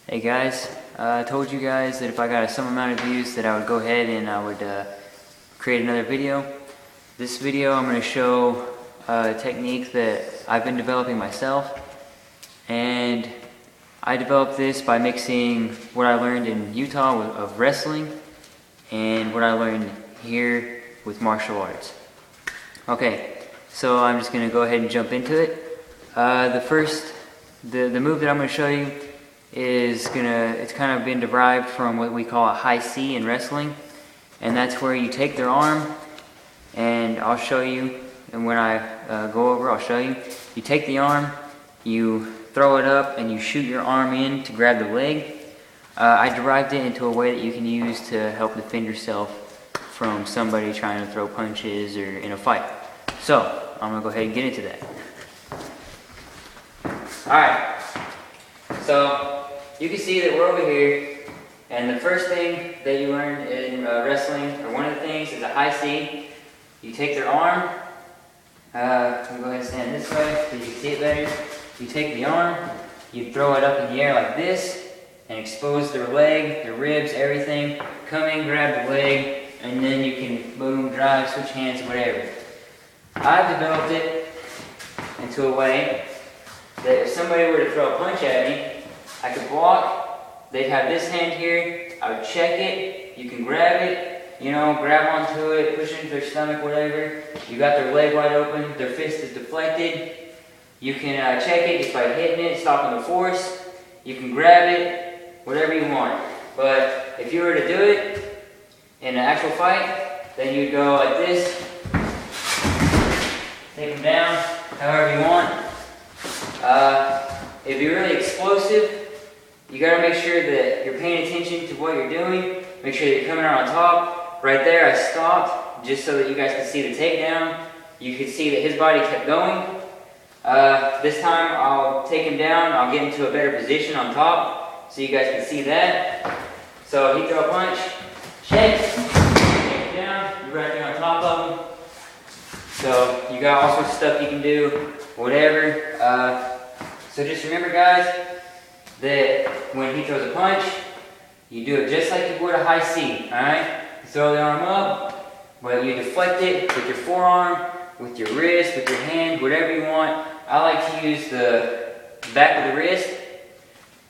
Hey guys, I told you guys that if I got some amount of views that I would go ahead and I would create another video. This video I'm going to show a technique that I've been developing myself, and I developed this by mixing what I learned in Utah of wrestling and what I learned here with martial arts. Okay, so I'm just going to go ahead and jump into it. The move that I'm going to show you it's kind of been derived from what we call a high C in wrestling, and that's where you take their arm, and I'll show you, and when I go over I'll show you. You take the arm, you throw it up, and you shoot your arm in to grab the leg. I derived it into a way that you can use to help defend yourself from somebody trying to throw punches or in a fight. So I'm going to go ahead and get into that. Alright, so you can see that we're over here, and the first thing that you learn in wrestling, or one of the things, is a high C. You take their arm, I'm going to go ahead and stand this way so you can see it better. You take the arm, you throw it up in the air like this, and expose their leg, their ribs, everything. Come in, grab the leg, and then you can boom, drive, switch hands, whatever. I've developed it into a way that if somebody were to throw a punch at me, I could block, they'd have this hand here, I would check it, you can grab it, grab onto it, push it into their stomach, whatever. You got their leg wide open, their fist is deflected. You can check it just by hitting it, stopping the force. You can grab it, whatever you want. But if you were to do it in an actual fight, then you'd go like this, take them down, however you want. It'd be really explosive. You gotta make sure that you're paying attention to what you're doing. Make sure that you're coming out on top. Right there, I stopped just so that you guys could see the takedown. You could see that his body kept going. This time, I'll take him down. I'll get into a better position on top so you guys can see that. So he throw a punch, check, take him down. You're right there on top of him. So you got all sorts of stuff you can do, whatever. So just remember, guys, that when he throws a punch, you do it just like you would a high C, alright? You throw the arm up, but you deflect it with your forearm, with your wrist, with your hand, whatever you want. I like to use the back of the wrist,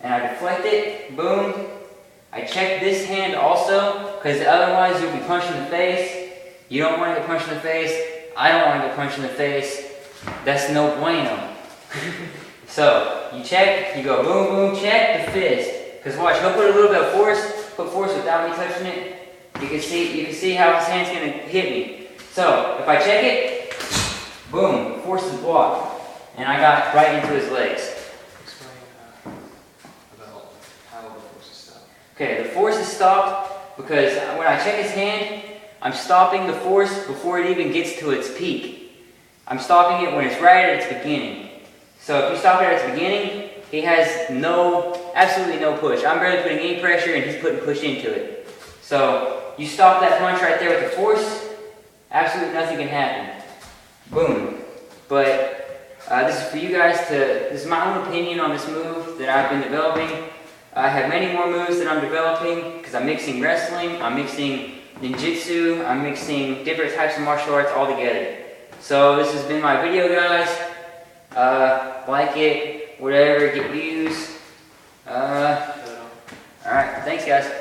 and I deflect it, boom. I check this hand also, because otherwise you'll be punched in the face. You don't want to get punched in the face. I don't want to get punched in the face. That's no bueno. So, you check, you go boom, boom, check the fist. Because watch, he'll put a little bit of force, put force without me touching it. You can see how his hand's going to hit me. So, if I check it, boom, force is blocked. And I got right into his legs. Explain about how the force is stopped. Okay, the force is stopped because when I check his hand, I'm stopping the force before it even gets to its peak. I'm stopping it when it's right at its beginning. So if you stop it at its beginning, he has absolutely no push. I'm barely putting any pressure, and he's putting push into it. So you stop that punch right there with the force, absolutely nothing can happen. Boom. But this is for you guys this is my own opinion on this move that I've been developing. I have many more moves that I'm developing because I'm mixing wrestling, I'm mixing ninjutsu, I'm mixing different types of martial arts all together. So this has been my video, guys. Like it, whatever, get views. Alright, thanks guys.